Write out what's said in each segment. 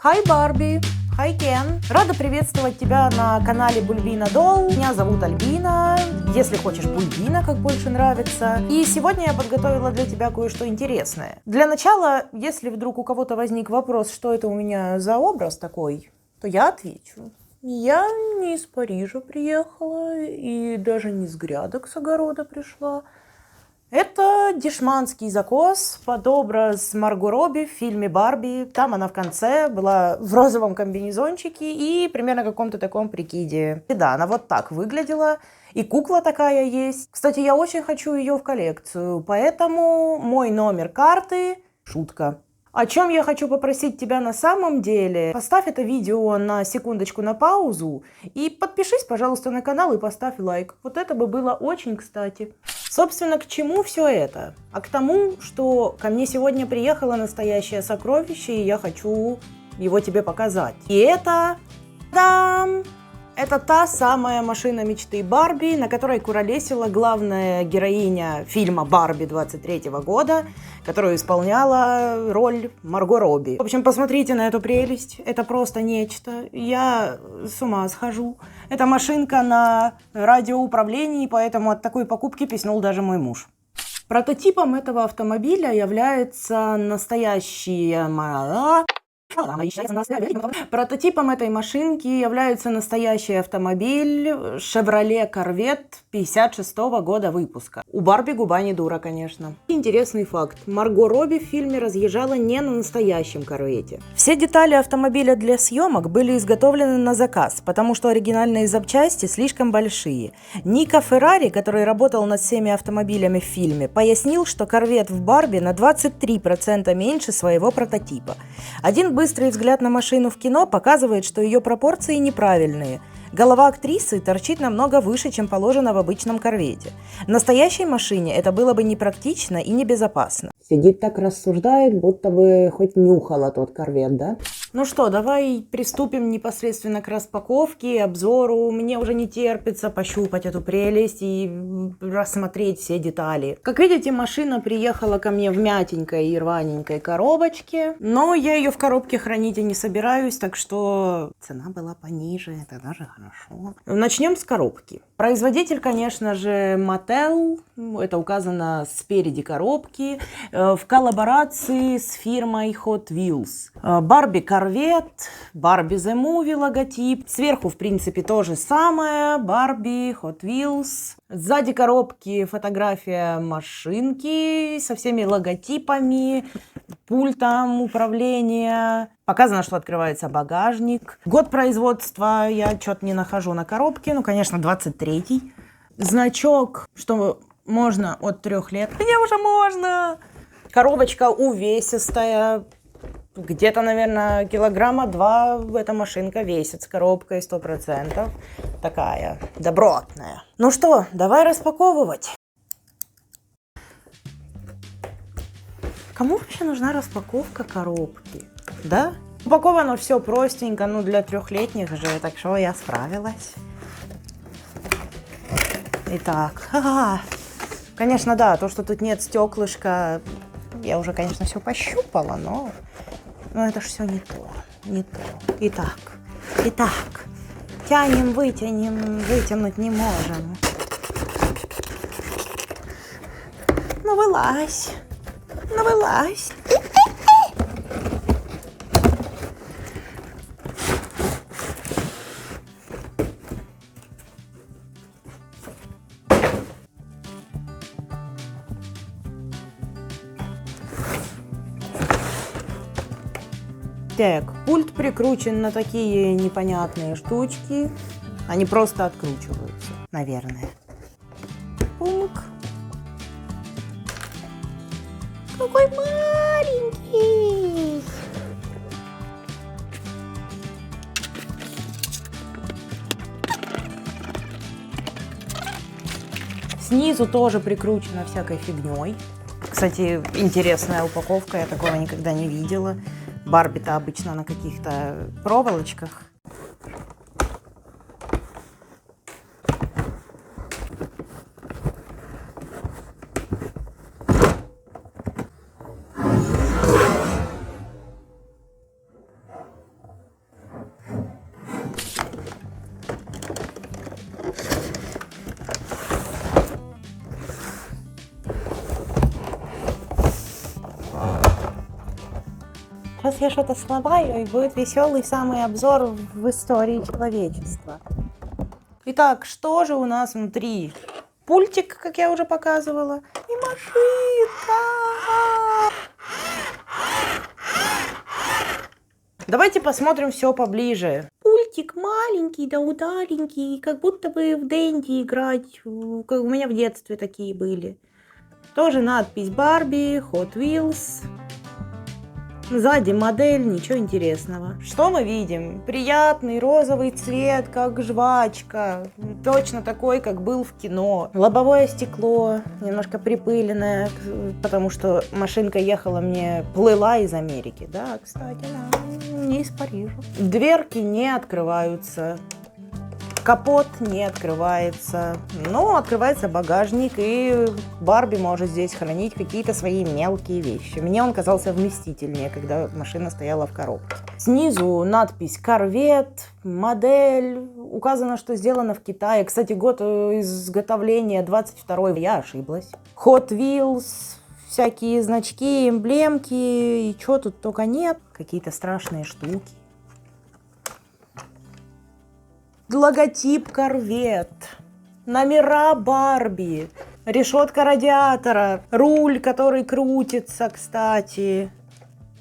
Хай, Барби! Хай, Кен! Рада приветствовать тебя на канале Бульбина Долл. Меня зовут Альбина, если хочешь Бульбина, как больше нравится. И сегодня я подготовила для тебя кое-что интересное. Для начала, если вдруг у кого-то возник вопрос, что это у меня за образ такой, то я отвечу. Я не из Парижа приехала и даже не с грядок с огорода пришла. Это дешманский закос под образ Марго Робби в фильме «Барби». Там она в конце была в розовом комбинезончике и примерно каком-то таком прикиде. И да, она вот так выглядела. И кукла такая есть. Кстати, я очень хочу ее в коллекцию, поэтому мой номер карты – шутка. О чем я хочу попросить тебя на самом деле? Поставь это видео на секундочку на паузу и подпишись, пожалуйста, на канал и поставь лайк. Вот это бы было очень кстати. Собственно, к чему все это? А к тому, что ко мне сегодня приехало настоящее сокровище, и я хочу его тебе показать. И это... Та-дам! Это та самая машина мечты Барби, на которой куролесила главная героиня фильма «Барби» 23-го года, которую исполняла роль Марго Робби. В общем, посмотрите на эту прелесть. Это просто нечто. Я с ума схожу. Это машинка на радиоуправлении, поэтому от такой покупки писнул даже мой муж. Прототипом этого автомобиля является настоящая... Прототипом этой машинки является настоящий автомобиль Chevrolet Corvette 56 года выпуска. У Барби губа не дура, конечно. Интересный факт. Марго Робби в фильме разъезжала не на настоящем корвете. Все детали автомобиля для съемок были изготовлены на заказ, потому что оригинальные запчасти слишком большие. Ника Феррари, который работал над всеми автомобилями в фильме, пояснил, что корвет в Барби на 23% меньше своего прототипа. Один быстрый взгляд на машину в кино показывает, что ее пропорции неправильные. Голова актрисы торчит намного выше, чем положено в обычном корвете. В настоящей машине это было бы непрактично и небезопасно. Сидит так рассуждает, будто бы хоть нюхала тот корвет, да? Ну что, давай приступим непосредственно к распаковке, обзору. Мне уже не терпится пощупать эту прелесть и рассмотреть все детали. Как видите, машина приехала ко мне в мятенькой и рваненькой коробочке, но я ее в коробке хранить и не собираюсь, так что цена была пониже, это даже хорошо. Начнем с коробки. Производитель, конечно же, Mattel, это указано спереди коробки, в коллаборации с фирмой Hot Wheels. Барби Corvette, Барби The Movie логотип. Сверху, в принципе, то же самое. Барби, Hot Wheels. Сзади коробки фотография машинки со всеми логотипами, пультом управления. Показано, что открывается багажник. Год производства я что-то не нахожу на коробке. Ну, конечно, 23-й. Значок, что можно от 3 лет. Мне уже можно! Коробочка увесистая. Где-то, наверное, килограмма 2 эта машинка весит с коробкой 100%. Такая добротная. Ну что, давай распаковывать. Кому вообще нужна распаковка коробки? Да? Упаковано все простенько, ну для 3-летних же, так что я справилась. Итак, конечно, да, то, что тут нет стеклышка, я уже, конечно, все пощупала, но это ж все не то, не то. Итак, тянем, вытянем, вытянуть не можем. Ну, вылазь. Так, пульт прикручен на такие непонятные штучки. Они просто откручиваются, наверное. Пунк. Какой маленький! Снизу тоже прикручено всякой фигней. Кстати, интересная упаковка, я такого никогда не видела. Барби-то обычно на каких-то проволочках. Сейчас я что-то сломаю, и будет веселый самый обзор в истории человечества. Итак, что же у нас внутри? Пультик, как я уже показывала, и машинка. Давайте посмотрим все поближе. Пультик маленький, да удаленький, как будто бы в Дэнди играть, как у меня в детстве такие были. Тоже надпись Барби, Hot Wheels. Сзади модель, ничего интересного. Что мы видим? Приятный розовый цвет, как жвачка. Точно такой, как был в кино. Лобовое стекло, немножко припыленное, потому что машинка ехала мне, плыла из Америки. Да, кстати, да, не из Парижа. Дверки не открываются. Капот не открывается, но открывается багажник, и Барби может здесь хранить какие-то свои мелкие вещи. Мне он казался вместительнее, когда машина стояла в коробке. Снизу надпись «Корвет», модель, указано, что сделано в Китае. Кстати, год изготовления 22-й, я ошиблась. Hot Wheels, всякие значки, эмблемки, и чего тут только нет. Какие-то страшные штуки. Логотип Корвет, номера Барби, решетка радиатора, руль, который крутится, кстати.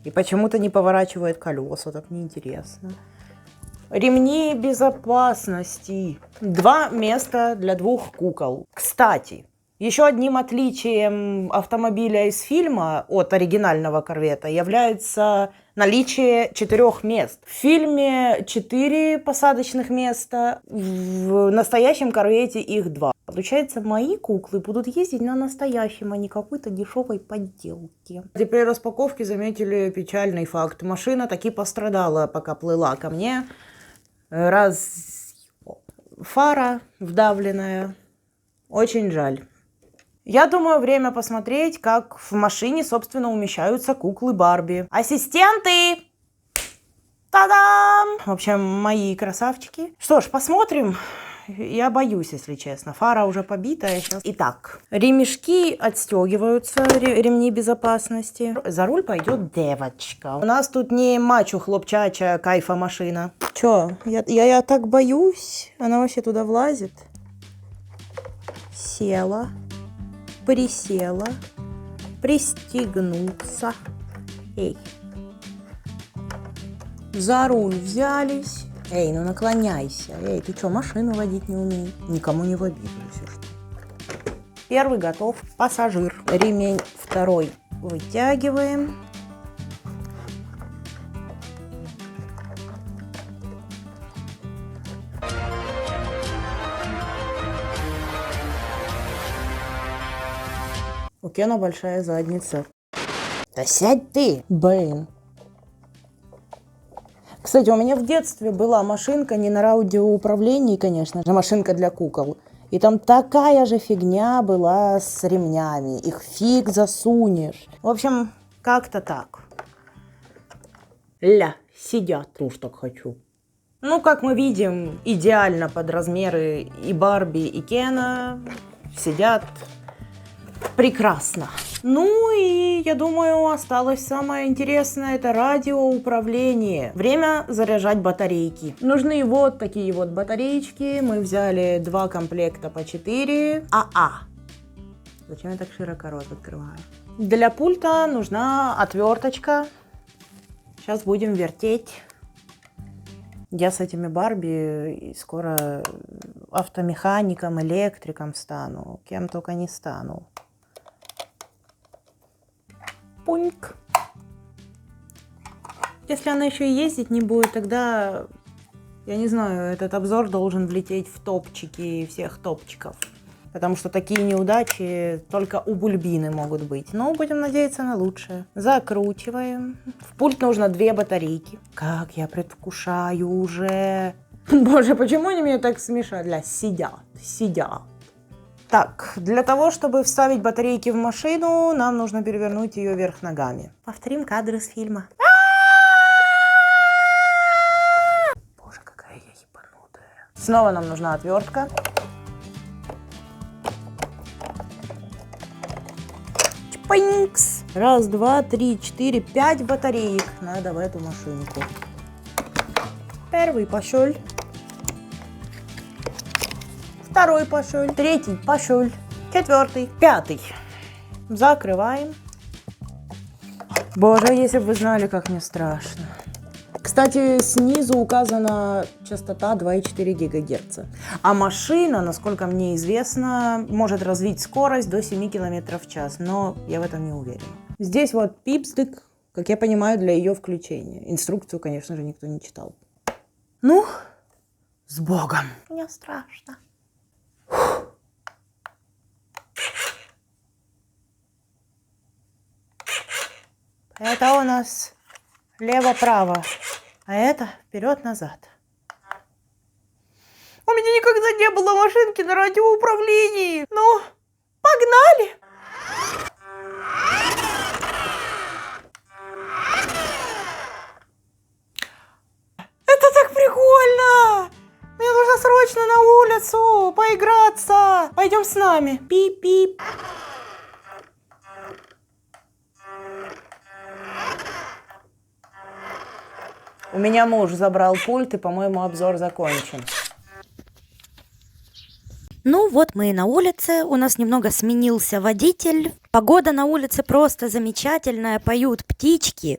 И почему-то не поворачивает колеса, так неинтересно. Ремни безопасности. 2 места для 2 кукол. Кстати, еще одним отличием автомобиля из фильма от оригинального Корвета является наличие 4 мест. В фильме 4 посадочных места, в настоящем Корвете их 2. Получается, мои куклы будут ездить на настоящем, а не какой-то дешевой подделке. При распаковке заметили печальный факт. Машина таки пострадала, пока плыла ко мне. Фара вдавленная. Очень жаль. Я думаю, время посмотреть, как в машине, собственно, умещаются куклы Барби. Ассистенты! Та-дам! В общем, мои красавчики. Что ж, посмотрим. Я боюсь, если честно. Фара уже побитая сейчас. Итак, ремешки отстегиваются, ремни безопасности. За руль пойдет девочка. У нас тут не мачо хлопчача кайфа машина. Чё, я так боюсь. Она вообще туда влазит. Села. Присела, пристегнуться. Эй. За руль взялись. Эй, ну наклоняйся. Эй, ты что, машину водить не умеешь? Никому не в обиду, если что. Первый готов. Пассажир. Ремень второй вытягиваем. У Кена большая задница. Да сядь ты, блин. Кстати, у меня в детстве была машинка, не на радиоуправлении, конечно же, машинка для кукол. И там такая же фигня была с ремнями. Их фиг засунешь. В общем, как-то так. Ля, сидят. Уж так хочу. Ну, как мы видим, идеально под размеры и Барби, и Кена. Сидят прекрасно. Ну и, я думаю, осталось самое интересное, это радиоуправление. Время заряжать батарейки. Нужны вот такие вот батареечки. Мы взяли 2 комплекта по 4. Зачем я так широко рот открываю? Для пульта нужна отверточка. Сейчас будем вертеть. Я с этими Барби скоро автомехаником, электриком стану. Кем только не стану. Пуньк. Если она еще и ездить не будет, тогда, я не знаю, этот обзор должен влететь в топчики всех топчиков. Потому что такие неудачи только у Бульбины могут быть. Но будем надеяться на лучшее. Закручиваем. В пульт нужно 2 батарейки. Как я предвкушаю уже. Боже, почему они меня так смешали? Сидят. Так, для того, чтобы вставить батарейки в машину, нам нужно перевернуть ее вверх ногами. Повторим кадры с фильма. Боже, какая я ебанутая. Снова нам нужна отвертка. Пинкс. Раз, два, три, четыре, 5 батареек надо в эту машинку. Первый пошел. Второй пошел. Третий пошел. Четвертый. Пятый. Закрываем. Боже, если бы вы знали, как мне страшно. Кстати, снизу указана частота 2,4 ГГц. А машина, насколько мне известно, может развить скорость до 7 км в час. Но я в этом не уверена. Здесь вот пипстык, как я понимаю, для ее включения. Инструкцию, конечно же, никто не читал. Ну, с Богом. Мне страшно. Это у нас лево-право, а это вперед-назад. У меня никогда не было машинки на радиоуправлении. Ну, погнали! Это так прикольно! Мне нужно срочно на улицу поиграться. Пойдем с нами. Пип-пип. У меня муж забрал пульт, и, по-моему, обзор закончен. Ну вот мы и на улице, у нас немного сменился водитель. Погода на улице просто замечательная, поют птички.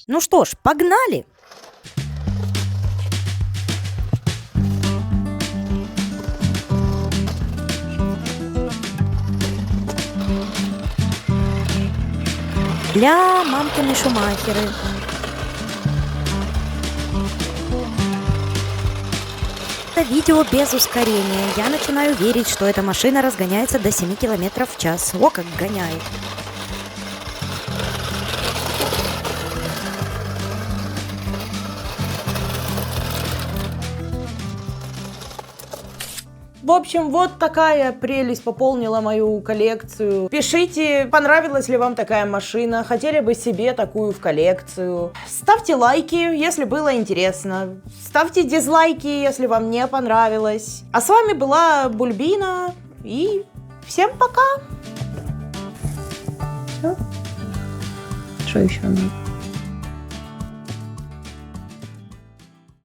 Ну что ж, погнали! Бля, мамкины шумахеры. Это видео без ускорения. Я начинаю верить, что эта машина разгоняется до 7 км в час. О, как гоняет. В общем, вот такая прелесть пополнила мою коллекцию. Пишите, понравилась ли вам такая машина, хотели бы себе такую в коллекцию. Ставьте лайки, если было интересно. Ставьте дизлайки, если вам не понравилось. А с вами была Бульбина, и всем пока! Что еще надо?